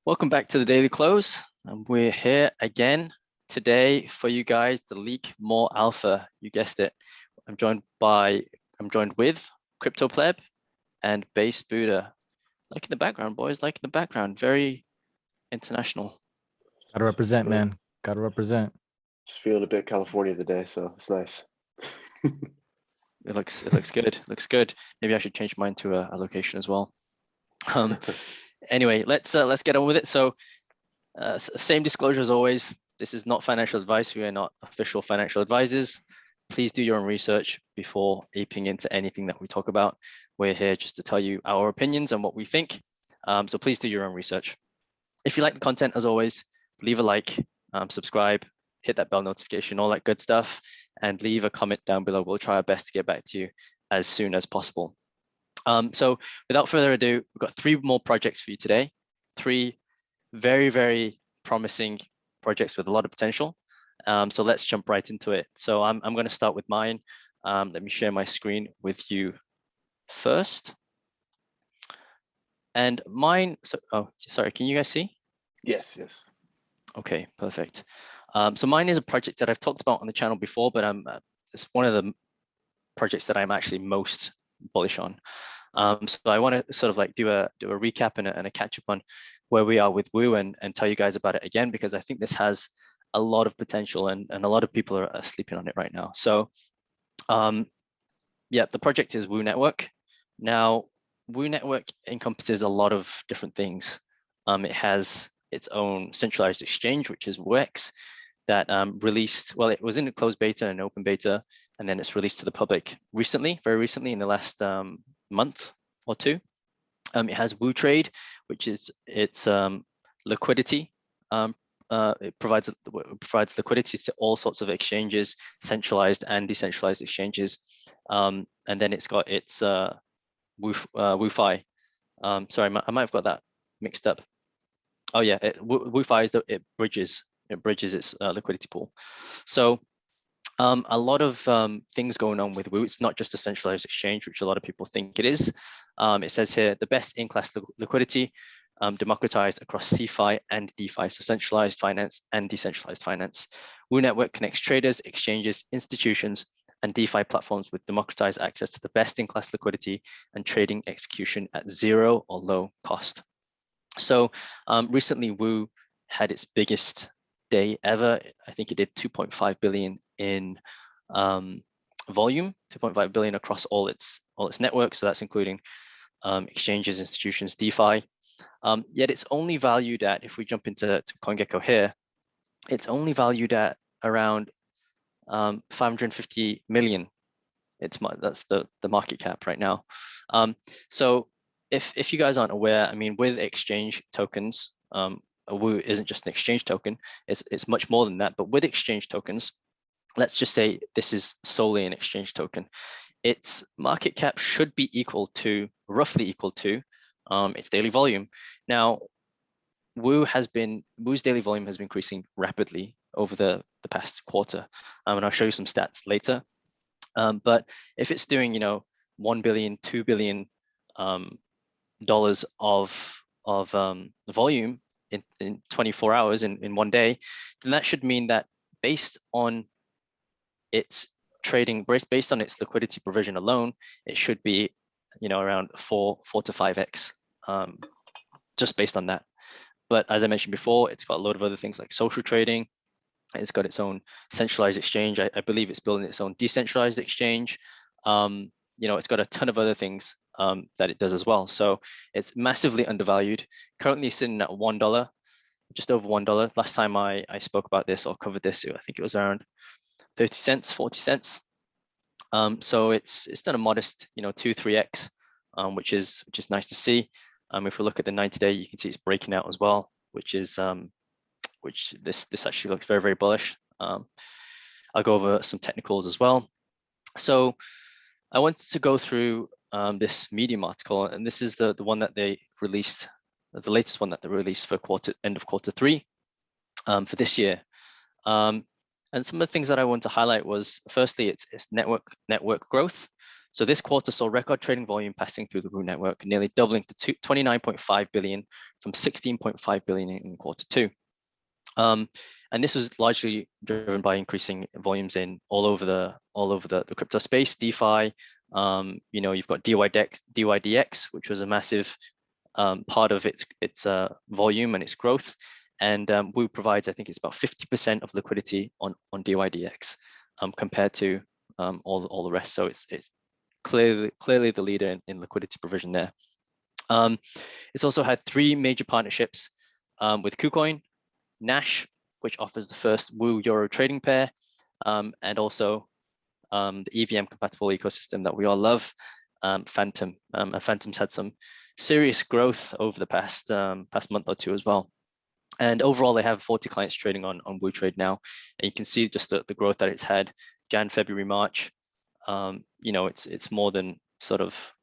Welcome back to the Daily Close. We're here again today for you guys to leak more alpha. You guessed it. I'm joined with Crypto-pleb and Base Buddha. Like in the background, boys. Like in the background. Very international. Gotta represent, man. Gotta represent. Just feeling a bit California today, so it's nice. It looks good. Looks good. Maybe I should change mine to a location as well. Anyway, let's get on with it. So, same disclosure as always. This is not financial advice. We are not official financial advisors. Please do your own research before aping into anything that we talk about. We're here just to tell you our opinions and what we think. So please do your own research. If you like the content, as always, leave a like, subscribe, hit that bell notification, all that good stuff, and leave a comment down below. We'll try our best to get back to you as soon as possible. So without further ado, we've got 3 more projects for you today. 3 very, very promising projects with a lot of potential. So let's jump right into it. So I'm going to start with mine. Let me share my screen with you first. And mine, so, oh, sorry, can you guys see? Yes. Okay, perfect. So mine is a project that I've talked about on the channel before, but it's one of the projects that I'm actually most bullish on. So I want to sort of like do a recap and a catch up on where we are with Woo and tell you guys about it again, because I think this has a lot of potential and a lot of people are sleeping on it right now. So yeah, the project is Woo Network. Now, Woo Network encompasses a lot of different things. It has its own centralized exchange, which is WooX, that released, well, it was in a closed beta and open beta, and then it's released to the public recently, very recently in the last month or 2. It has Woo Trade, which is its liquidity. It provides liquidity to all sorts of exchanges, centralized and decentralized exchanges. And then it's got its WooFi. Sorry, I might have got that mixed up. Oh yeah, WooFi is it bridges its liquidity pool. So a lot of things going on with Woo. It's not just a centralized exchange, which a lot of people think it is. It says here, the best in-class liquidity democratized across CeFi and DeFi, so centralized finance and decentralized finance. Woo Network connects traders, exchanges, institutions, and DeFi platforms with democratized access to the best in-class liquidity and trading execution at 0 or low cost. So recently, Woo had its biggest day ever. I think it did 2.5 billion in volume, 2.5 billion across all its networks. So that's including exchanges, institutions, DeFi. Yet it's only valued at, if we jump into CoinGecko here, it's only valued at around 550 million. That's the market cap right now. So if you guys aren't aware, I mean, with exchange tokens, Woo isn't just an exchange token, it's much more than that. But with exchange tokens, let's just say this is solely an exchange token. Its market cap should be roughly equal to its daily volume. Now, Woo's daily volume has been increasing rapidly over the past quarter, and I'll show you some stats later. But if it's doing, $1 billion, $2 billion dollars of volume in 24 hours in one day, then that should mean that based on its trading, based on its liquidity provision alone, it should be, around 4 to 5x, just based on that. But as I mentioned before, it's got a lot of other things like social trading. It's got its own centralized exchange. I believe it's building its own decentralized exchange. It's got a ton of other things that it does as well. So it's massively undervalued. Currently sitting at $1, just over $1. Last time I spoke about this or covered this, I think it was around 30 cents, 40 cents. So it's done a modest, 2-3x, which is nice to see. If we look at the 90-day, you can see it's breaking out as well, which is which this actually looks very, very bullish. I'll go over some technicals as well. So I wanted to go through this Medium article, and this is the one that they released, the latest one that they released for end of quarter 3 for this year. And some of the things that I want to highlight was, firstly, it's network growth. So this quarter saw record trading volume passing through the Woo network, nearly doubling to 29.5 billion from 16.5 billion in quarter two. And this was largely driven by increasing volumes in all over the crypto space, DeFi. You've got DYDX, which was a massive part of its volume and its growth. And Woo provides, I think it's about 50% of liquidity on DYDX compared to all the rest. So it's clearly the leader in liquidity provision there. It's also had 3 major partnerships with KuCoin, Nash, which offers the first Woo Euro trading pair, and also the EVM compatible ecosystem that we all love, Phantom. And Phantom's had some serious growth over the past month or two as well. And overall, they have 40 clients trading on Woo Trade now, and you can see just the growth that it's had. Jan, February, March. It's more than sort of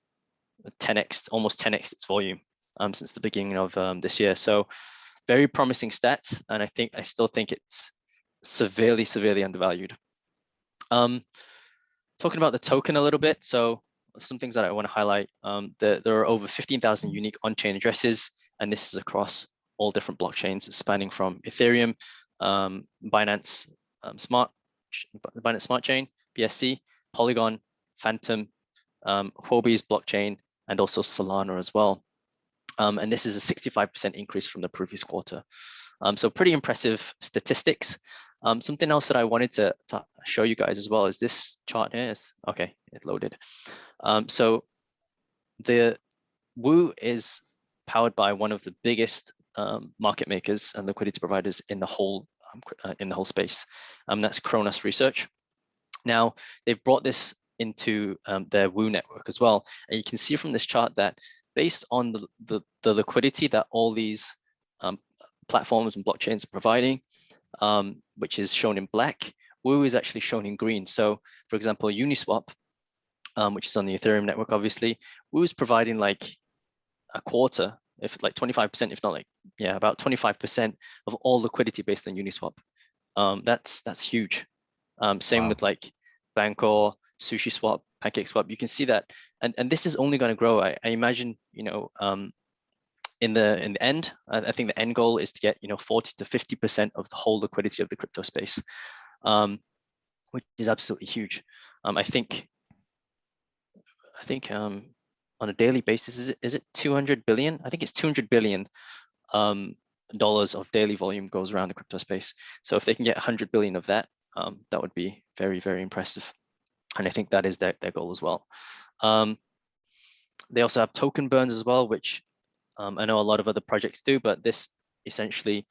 10x, almost 10x its volume since the beginning of this year. So very promising stats, and I still think it's severely undervalued. Talking about the token a little bit, so some things that I want to highlight. There are over 15,000 unique on-chain addresses, and this is across all different blockchains, spanning from Ethereum, Binance Smart Chain, BSC, Polygon, Phantom, Huobi's blockchain, and also Solana as well. And this is a 65% increase from the previous quarter. So pretty impressive statistics. Something else that I wanted to show you guys as well is this chart here. Okay, it loaded. So the Woo is powered by one of the biggest market makers and liquidity providers in the whole space. That's Kronos Research. Now they've brought this into their Woo network as well, and you can see from this chart that based on the liquidity that all these platforms and blockchains are providing, which is shown in black, Woo is actually shown in green. So for example, Uniswap, which is on the Ethereum network, obviously, Woo is providing like a quarter, if like 25%, if not like, yeah, about 25% of all liquidity based on Uniswap. That's huge. Same with like Bancor, SushiSwap, PancakeSwap. You can see that, and this is only going to grow. I imagine, in the end, I think the end goal is to get 40 to 50% of the whole liquidity of the crypto space, which is absolutely huge. I think on a daily basis, is it 200 billion? I think it's 200 billion dollars of daily volume goes around the crypto space. So if they can get 100 billion of that, that would be very impressive. And I think that is their goal as well. They also have token burns as well, which I know a lot of other projects do, but this essentially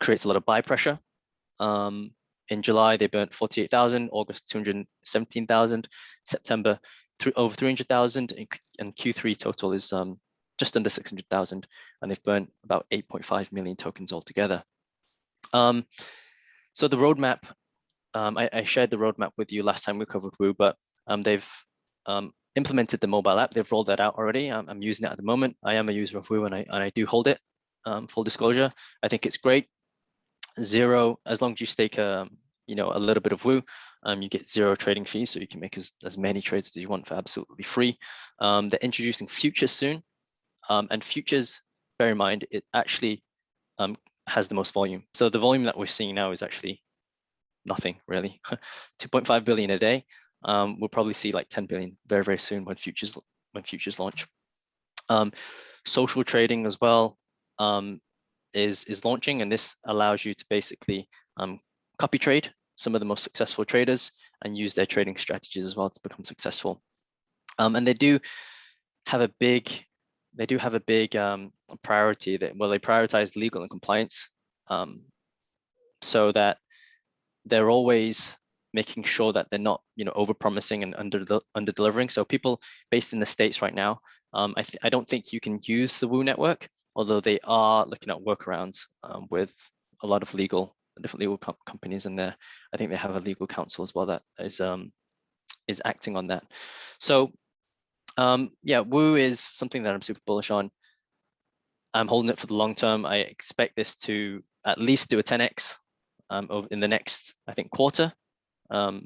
creates a lot of buy pressure. In July, they burnt 48,000, August 217,000, September over 300,000, and Q3 total is just under 600,000, and they've burnt about 8.5 million tokens altogether. So the roadmap, I shared the roadmap with you last time we covered Woo, but they've implemented the mobile app. They've rolled that out already. I'm using it at the moment. I am a user of Woo, and I do hold it. Full disclosure, I think it's great. Zero, as long as you stake a little bit of Woo, you get 0 trading fees, so you can make as many trades as you want for absolutely free. They're introducing futures soon, and futures, bear in mind, it actually has the most volume. So the volume that we're seeing now is actually nothing really. 2.5 billion a day. We'll probably see like 10 billion very soon when futures launch. Social trading as well is launching, and this allows you to basically copy trade some of the most successful traders and use their trading strategies as well to become successful. And they do have a big priority that, well, they prioritize legal and compliance, so that they're always making sure that they're not over-promising and under-delivering. So people based in the States right now, I don't think you can use the Woo network, although they are looking at workarounds with a lot of different legal companies in there. I think they have a legal counsel as well that is acting on that. So yeah, Woo is something that I'm super bullish on. I'm holding it for the long term. I expect this to at least do a 10x in the next, I think, quarter.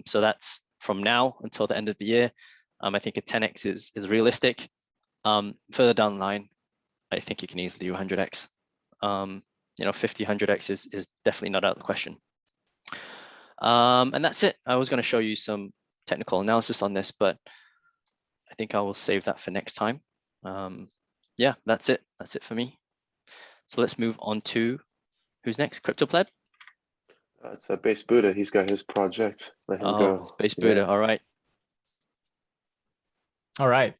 So that's from now until the end of the year. I think a 10x is realistic. Further down the line, I think you can easily do 100x. 50, 100x is definitely not out of the question. And that's it. I was going to show you some technical analysis on this, but I think I will save that for next time. Yeah, that's it. That's it for me. So let's move on to who's next? Crypto-pleb? It's Base Buddha. He's got his project. Let him go. It's Base Buddha. Yeah. All right. All right.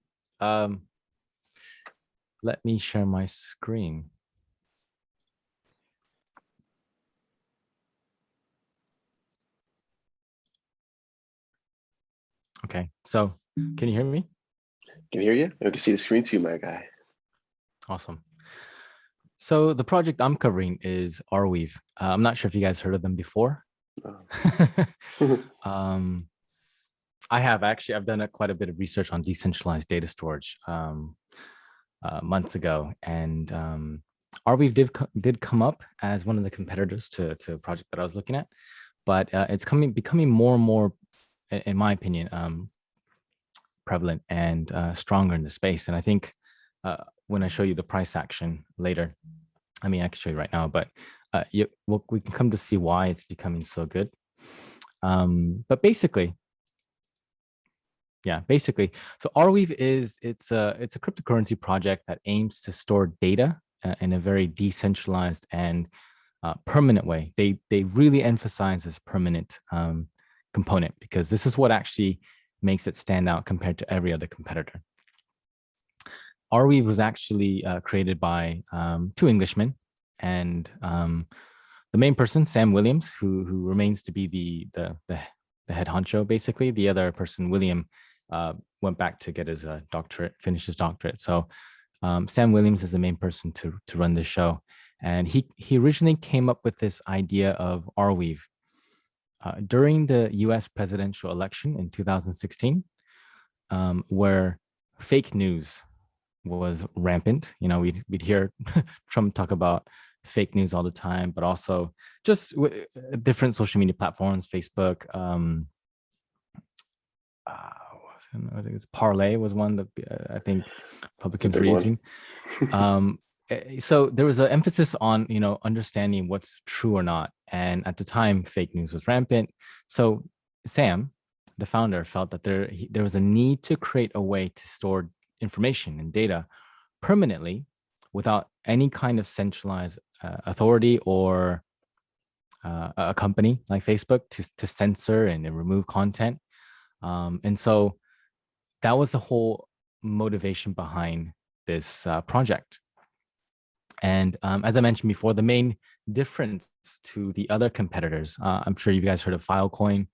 Let me share my screen. Okay, so can you hear me? Can you hear you? I can see the screen too, my guy. Awesome. So the project I'm covering is Arweave. I'm not sure if you guys heard of them before. I have actually. I've done quite a bit of research on decentralized data storage months ago, and Arweave did come up as one of the competitors to a project that I was looking at, but it's becoming more and more, in my opinion, prevalent and stronger in the space. And I think when I show you the price action later, I mean, I can show you right now, but we can come to see why it's becoming so good. But basically, so Arweave it's a cryptocurrency project that aims to store data in a very decentralized and permanent way. They really emphasize this permanent component because this is what actually makes it stand out compared to every other competitor. Arweave was actually created by two Englishmen, and the main person, Sam Williams, who remains to be the head honcho, basically. The other person, William, went back to get his doctorate, finish his doctorate. So Sam Williams is the main person to run this show. And he originally came up with this idea of Arweave during the US presidential election in 2016, where fake news was rampant. You know, we'd hear Trump talk about fake news all the time, but also just different social media platforms, Facebook, I think it's Parlay was one that I think Republicans were using. So there was an emphasis on, understanding what's true or not. And at the time, fake news was rampant. So Sam, the founder, felt that there was a need to create a way to store information and data permanently without any kind of centralized authority or a company like Facebook to censor and remove content. And so that was the whole motivation behind this project. And as I mentioned before, the main difference to the other competitors, I'm sure you guys heard of Filecoin,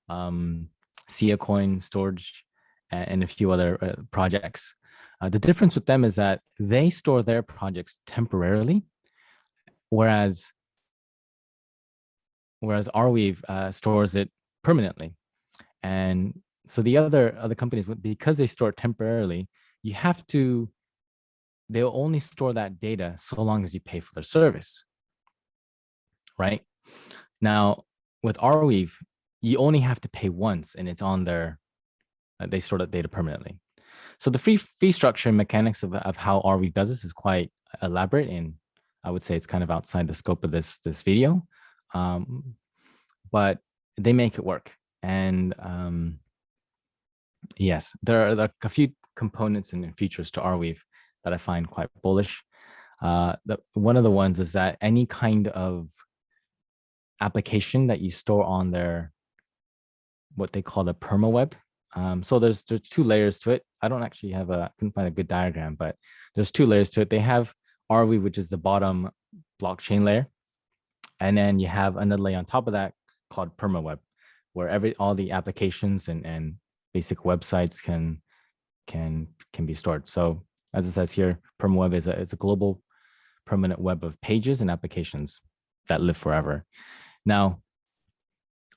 Siacoin storage, and a few other projects. The difference with them is that they store their projects temporarily, whereas Arweave stores it permanently. And so the other companies, because they store it temporarily, they'll only store that data so long as you pay for their service, right? Now, with Arweave, you only have to pay once, and it's on they store that data permanently. So the fee structure and mechanics of how Arweave does this is quite elaborate, and I would say it's kind of outside the scope of this video, but they make it work. And yes, there are a few components and features to Arweave that I find quite bullish. One of the ones is that any kind of application that you store on their, what they call the permaweb. So there's two layers to it. I don't actually couldn't find a good diagram, but there's two layers to it. They have Arweave, which is the bottom blockchain layer. And then you have another layer on top of that called permaweb, where all the applications and basic websites can be stored. So as it says here, permaweb is a global permanent web of pages and applications that live forever. Now,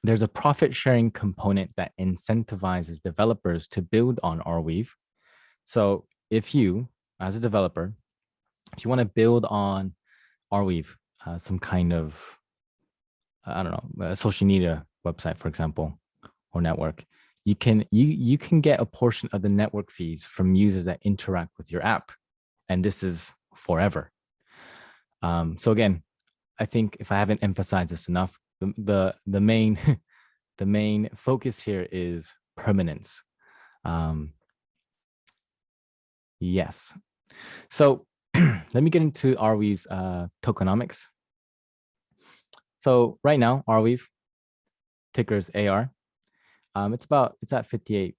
there's a profit sharing component that incentivizes developers to build on Arweave. So if you, as a developer, if you want to build on Arweave, some kind of, I don't know, a social media website, for example, or network, you can get a portion of the network fees from users that interact with your app, and this is forever. So again, I think if I haven't emphasized this enough, the main the main focus here is permanence. Yes. So let me get into Arweave's tokenomics. So right now, Arweave, ticker's AR. It's at $58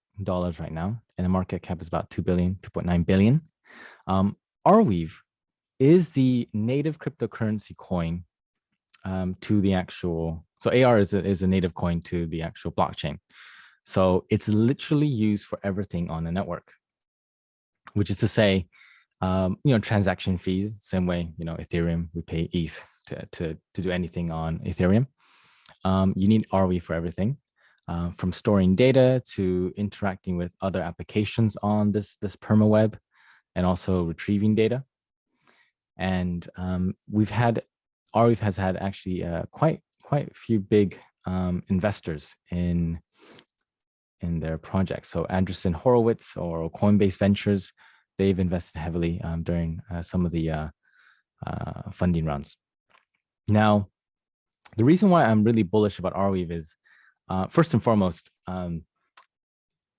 right now, and the market cap is about 2.9 billion. Arweave is the native cryptocurrency coin to the actual. So AR is a native coin to the actual blockchain. So it's literally used for everything on the network, which is to say, transaction fees, same way, Ethereum, we pay ETH to do anything on Ethereum. You need Arweave for everything, from storing data to interacting with other applications on this permaweb, and also retrieving data. And Arweave has had actually quite a few big investors in their projects. So Andreessen Horowitz or Coinbase Ventures, they've invested heavily during some of the funding rounds. Now, the reason why I'm really bullish about Arweave is, first and foremost, I'm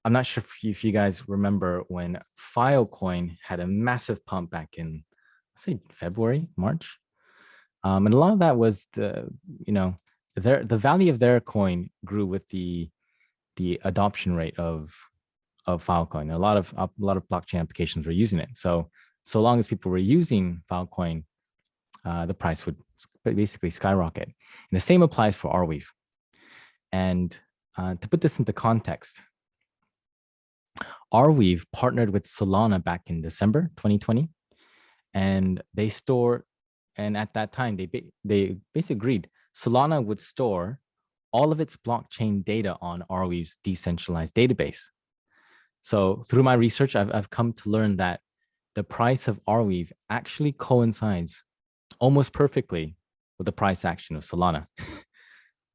not sure if you guys remember when Filecoin had a massive pump back in, let's say, February, March. And a lot of that was the value of their coin grew with the adoption rate of Filecoin. A lot of blockchain applications were using it. So long as people were using Filecoin, the price would basically skyrocket. And the same applies for Arweave. And to put this into context, Arweave partnered with Solana back in December 2020, and at that time they basically agreed Solana would store all of its blockchain data on Arweave's decentralized database. So through my research, I've come to learn that the price of Arweave actually coincides almost perfectly with the price action of Solana.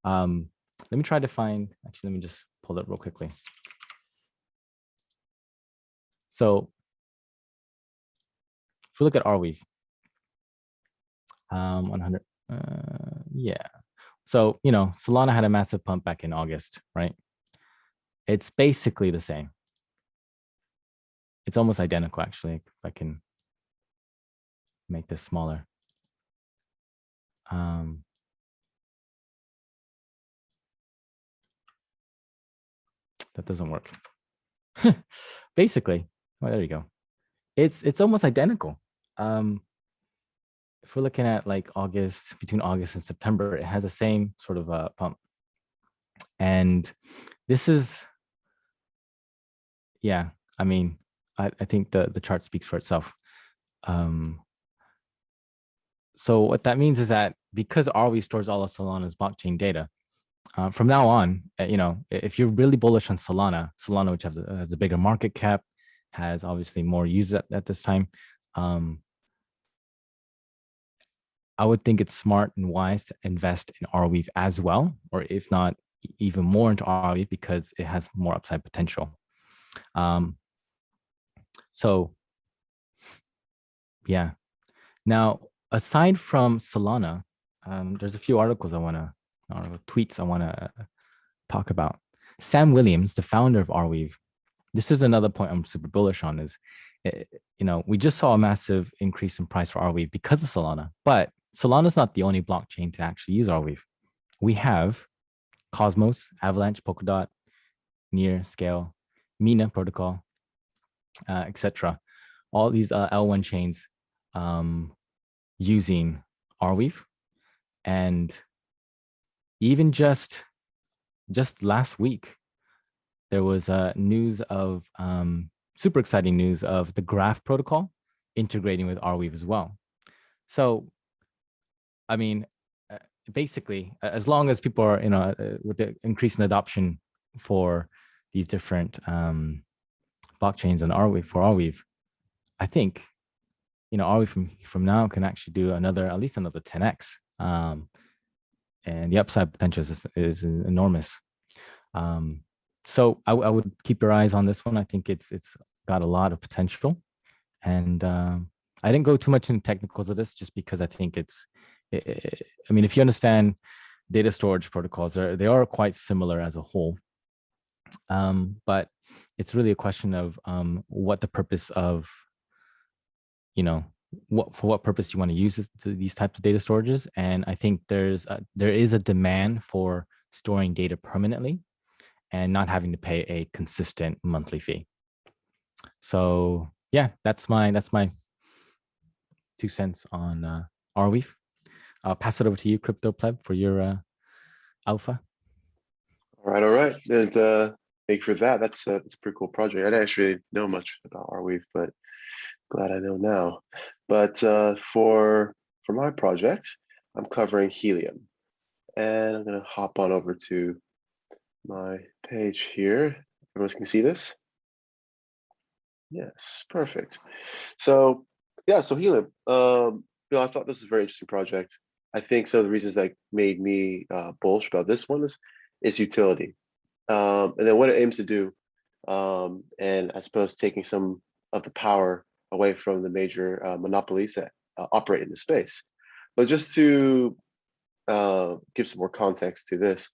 Let me try to find, actually, let me just pull it real quickly. So if we look at Arweave, 100, yeah. So, Solana had a massive pump back in August, right? It's basically the same. It's almost identical, actually, if I can make this smaller. That doesn't work. Basically, well, there you go. It's almost identical. If we're looking at like between August and September, it has the same sort of pump. And this is, yeah, I mean, I think the chart speaks for itself. So what that means is that because Arweave stores all of Solana's blockchain data, from now on, if you're really bullish on Solana, which has a bigger market cap, has obviously more users at this time, I would think it's smart and wise to invest in Arweave as well, or if not even more into Arweave, because it has more upside potential. So yeah. Now, aside from Solana, there's a few tweets I want to talk about. Sam Williams, the founder of Arweave, this is another point I'm super bullish on, is, we just saw a massive increase in price for Arweave because of Solana, but Solana is not the only blockchain to actually use Arweave. We have Cosmos, Avalanche, Polkadot, Near, Scale, Mina protocol, etc. All these L1 chains using Arweave. And even just last week, there was news of super exciting news of the Graph protocol integrating with Arweave as well. So, I mean, basically, as long as people are, with the increase in adoption for these different blockchains and Arweave, I think, Arweave from now can actually do at least another 10x. And the upside potential is enormous. So I would keep your eyes on this one. I think it's got a lot of potential, and I didn't go too much into technicals of this just because I think I mean, if you understand data storage protocols, they are quite similar as a whole. But it's really a question of what the purpose of, for what purpose you want to use these types of data storages. And I think there is a demand for storing data permanently and not having to pay a consistent monthly fee. So yeah, that's my 2 cents on Arweave. I'll pass it over to you, Crypto-pleb, for your alpha. All right. And thank you for that. That's a pretty cool project. I didn't actually know much about Arweave, but glad I know now. But for my project, I'm covering Helium. And I'm gonna hop on over to my page here. Everyone can see this? Yes, perfect. So yeah, so Helium. I thought this was a very interesting project. I think some of the reasons that made me bullish about this one is utility. And then what it aims to do, and I suppose taking some of the power away from the major monopolies that operate in the space. But just to give some more context to this,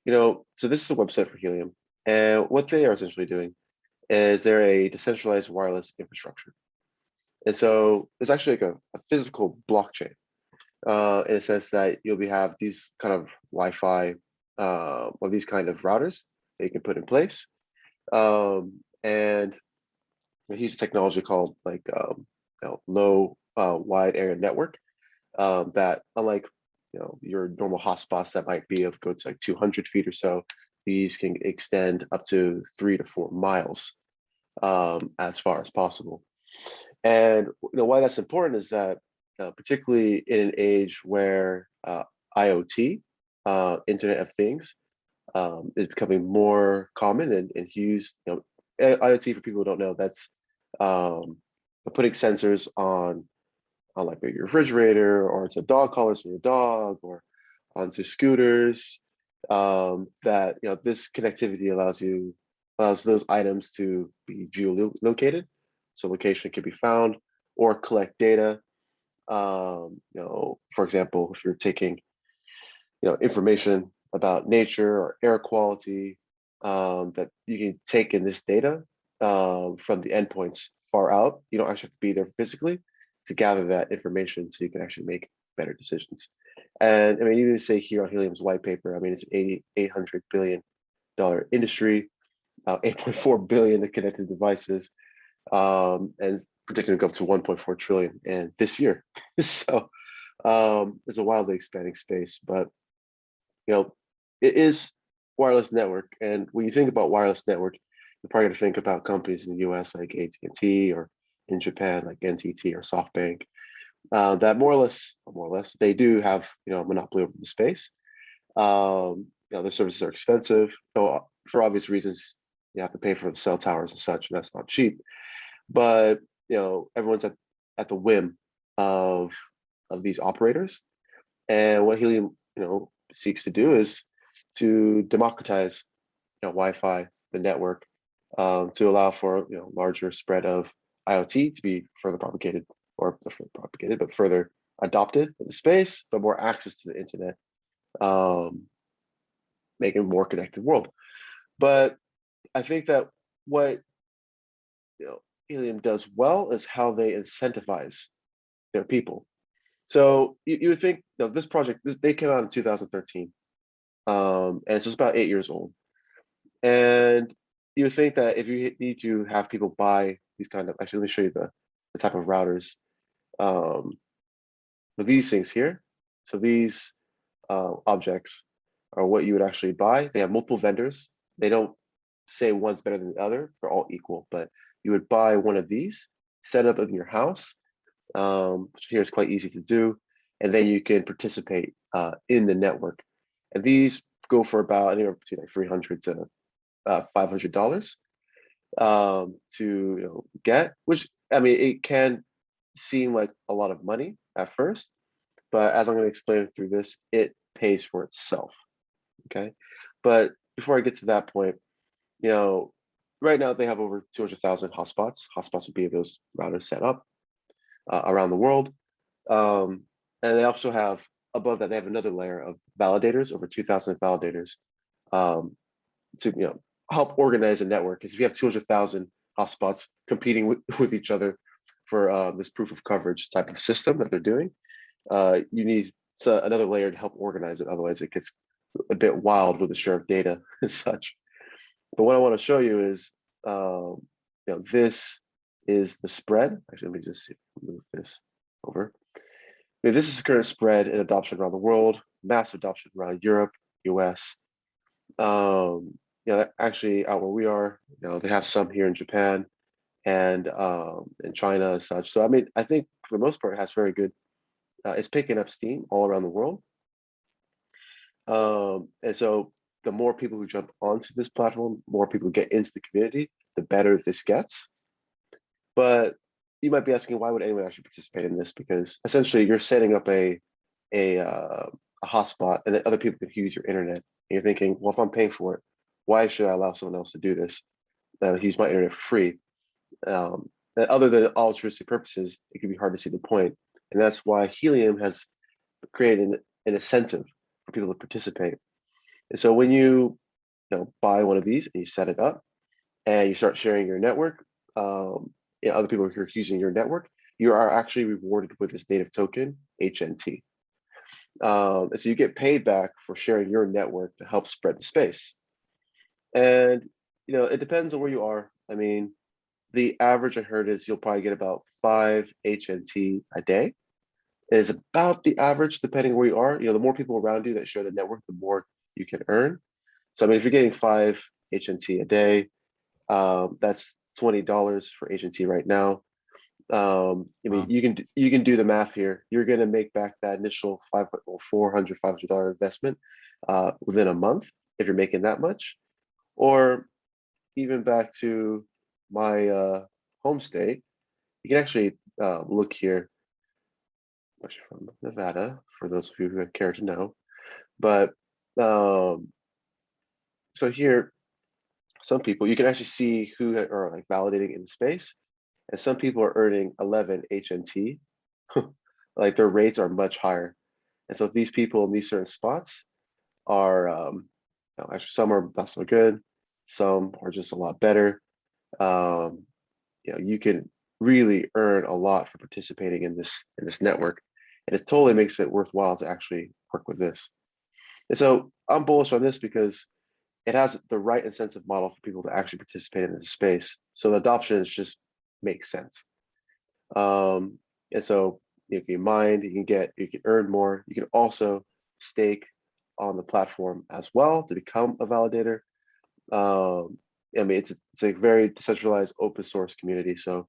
so this is a website for Helium, and what they are essentially doing is they're a decentralized wireless infrastructure. And so it's actually like a physical blockchain in a sense that you'll have these kind of Wi-Fi or these kind of routers that you can put in place. And we use technology called like low wide area network that, unlike your normal hotspots that might be able to go to like 200 feet or so, these can extend up to 3 to 4 miles as far as possible. And why that's important is that particularly in an age where IoT, Internet of Things, is becoming more common and used. IoT, for people who don't know, that's putting sensors on like your refrigerator, or into dog collars for your dog, or onto scooters. That this connectivity allows those items to be geolocated, so location can be found, or collect data. For example, if you're taking information about nature or air quality, that you can take in this data from the endpoints far out. You don't actually have to be there physically to gather that information, so you can actually make better decisions. And I mean, even say here on Helium's white paper, I mean, it's an $800 billion industry, 8.4 billion connected devices, and predicted to go up to 1.4 trillion in this year. So it's a wildly expanding space, but it is wireless network. And when you think about wireless network, you're probably going to think about companies in the US like HNT, or in Japan like NTT or SoftBank, that more or less, they do have a monopoly over the space. Their services are expensive. So for obvious reasons, you have to pay for the cell towers and such, and that's not cheap. But everyone's at the whim of these operators. And what Helium seeks to do is to democratize Wi-Fi, the network, to allow for larger spread of IoT to be further propagated, but further adopted in the space, but more access to the internet, making a more connected world. But I think that what Helium does well is how they incentivize their people. So you would think this project, they came out in 2013, and so it's about 8 years old. And you would think that if you need to have people buy these kind of, actually, let me show you the type of routers. With these things here, so these objects are what you would actually buy. They have multiple vendors. They don't say one's better than the other. They're all equal, but you would buy one of these, set up in your house, which here is quite easy to do, and then you can participate in the network. And these go for about anywhere between like $300 to $500 to get, which, I mean, it can seem like a lot of money at first, but as I'm going to explain through this, it pays for itself. Okay, but before I get to that point, you know, right now they have over 200,000 hotspots. Hotspots would be those routers set up around the world. And they also have, above that, they have another layer of validators, over 2,000 validators, to help organize a network. Because if you have 200,000 hotspots competing with each other for this proof of coverage type of system that they're doing, you need another layer to help organize it. Otherwise, it gets a bit wild with the share of data and such. But what I want to show you is, this is the spread. Actually, let me just move this over. This is the current spread in adoption around the world, mass adoption around Europe, US. Actually out where we are, they have some here in Japan and in China and such. So I mean, I think for the most part, it has very good, it's picking up steam all around the world. And so the more people who jump onto this platform, more people get into the community, the better this gets. But you might be asking, why would anyone actually participate in this? Because essentially you're setting up a hotspot and then other people can use your internet. And you're thinking, well, if I'm paying for it, why should I allow someone else to do this? Use my internet for free. And other than altruistic purposes, it can be hard to see the point. And that's why Helium has created an incentive for people to participate. And so when you buy one of these and you set it up and you start sharing your network, other people who are using your network, you are actually rewarded with this native token, HNT. And so you get paid back for sharing your network to help spread the space. And it depends on where you are. I mean, the average I heard is you'll probably get about 5 HNT a day. Is about the average, depending where you are. The more people around you that share the network, the more you can earn. So I mean, if you're getting 5 HNT a day, that's $20 for HNT right now. I mean, wow. you can do the math here. You're going to make back that initial $500 investment within a month if you're making that much, or even back to my home state. You can actually look here. From Nevada, for those of you who care to know. But so here, some people, you can actually see who are like validating in the space, and some people are earning 11 HNT. Like their rates are much higher. And so these people in these certain spots are, actually some are not so good, some are just a lot better. You can really earn a lot for participating in this network. And it totally makes it worthwhile to actually work with this. And so I'm bullish on this because it has the right incentive model for people to actually participate in this space. So the adoption just makes sense. And so you can mine, you can earn more. You can also stake on the platform as well to become a validator. I mean, it's a very decentralized open source community. So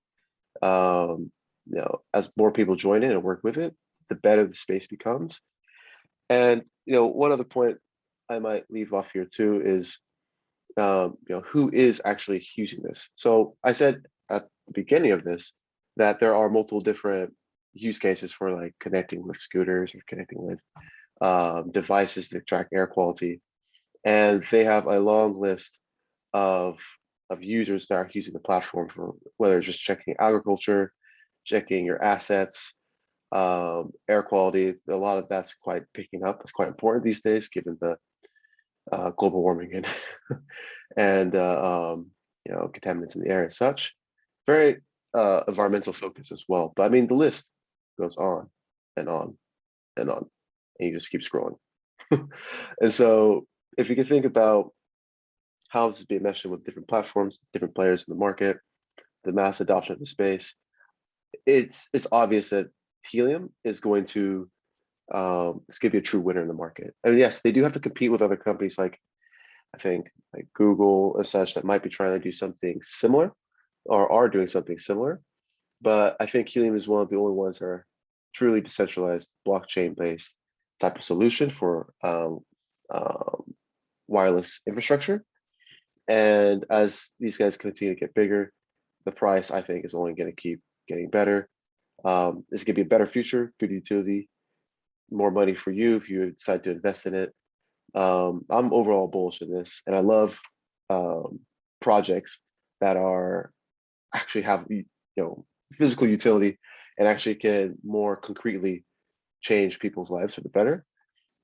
as more people join in and work with it, the better the space becomes. And one other point I might leave off here too is who is actually using this. So I said at the beginning of this that there are multiple different use cases for like connecting with scooters or connecting with devices that track air quality, and they have a long list of users that are using the platform for whether it's just checking agriculture, checking your assets, air quality. A lot of that's quite picking up. It's quite important these days, given the global warming and and contaminants in the air and such. Very environmental focus as well. But I mean, the list goes on and on and on, and you just keep scrolling. And so if you can think about how this is being meshed with different platforms, different players in the market, the mass adoption of the space, it's obvious that Helium is going to it's going to be a true winner in the market. I mean, yes, they do have to compete with other companies like, I think, like Google and such that might be trying to do something similar or are doing something similar. But I think Helium is one of the only ones that are truly decentralized, blockchain-based type of solution for wireless infrastructure. And as these guys continue to get bigger, the price, I think, is only going to keep getting better. It's going to be a better future, good utility, more money for you if you decide to invest in it. I'm overall bullish in this, and I love projects that are actually have physical utility and actually can more concretely change people's lives for the better.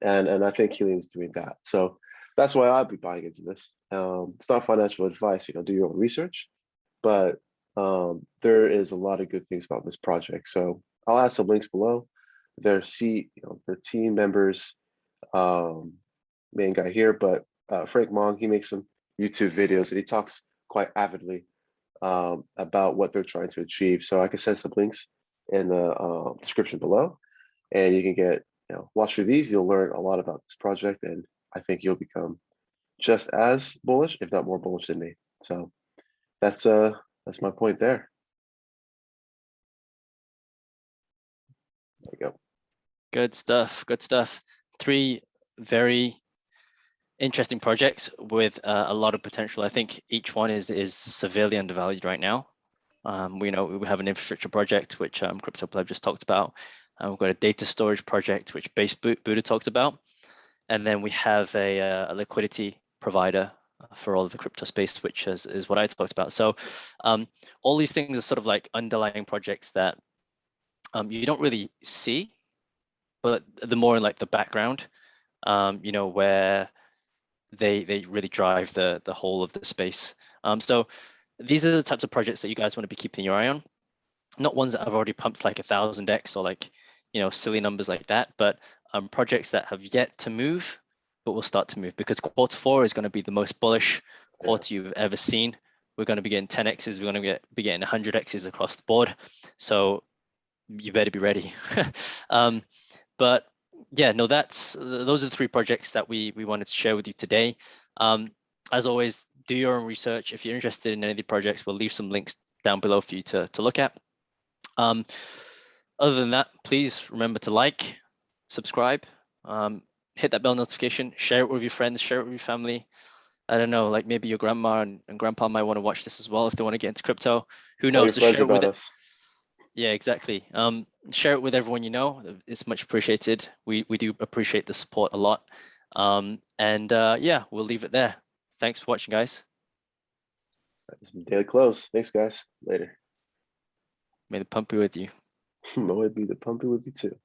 And I think Helium is doing that. So that's why I'll be buying into this. It's not financial advice, do your own research, but there is a lot of good things about this project. So I'll add some links below. Their the team members, main guy here, but Frank Mong, he makes some YouTube videos and he talks quite avidly about what they're trying to achieve. So I can send some links in the description below, and you can get watch through these. You'll learn a lot about this project, and I think you'll become just as bullish, if not more bullish than me. So that's my point there. There you go. Good stuff. Good stuff. 3 very interesting projects with a lot of potential. I think each one is severely undervalued right now. We have an infrastructure project, which Crypto-pleb just talked about. We've got a data storage project, which Base Buddha talked about. And then we have a liquidity provider for all of the crypto space, which is what I talked about. So all these things are sort of like underlying projects that you don't really see, but the more in like the background, where they really drive the whole of the space. So these are the types of projects that you guys want to be keeping your eye on. Not ones that have already pumped like 1000x or like, silly numbers like that, but projects that have yet to move, but will start to move, because Q4 is going to be the most bullish quarter you've ever seen. We're going to be getting 10x's, we're going to be getting 100x's across the board. So you better be ready. But yeah, no, those are the 3 projects that we wanted to share with you today. As always, do your own research. If you're interested in any of the projects, we'll leave some links down below for you to look at. Other than that, please remember to like, subscribe, hit that bell notification, share it with your friends, share it with your family. I don't know, like maybe your grandma and grandpa might want to watch this as well if they want to get into crypto. Who Tell knows? your friends Share it with about us. Yeah, exactly. Share it with everyone you know. It's much appreciated. We do appreciate the support a lot. Yeah, we'll leave it there. Thanks for watching, guys. That's daily close. Thanks, guys. Later. May the pump be with you. May it be the pumpy with you too.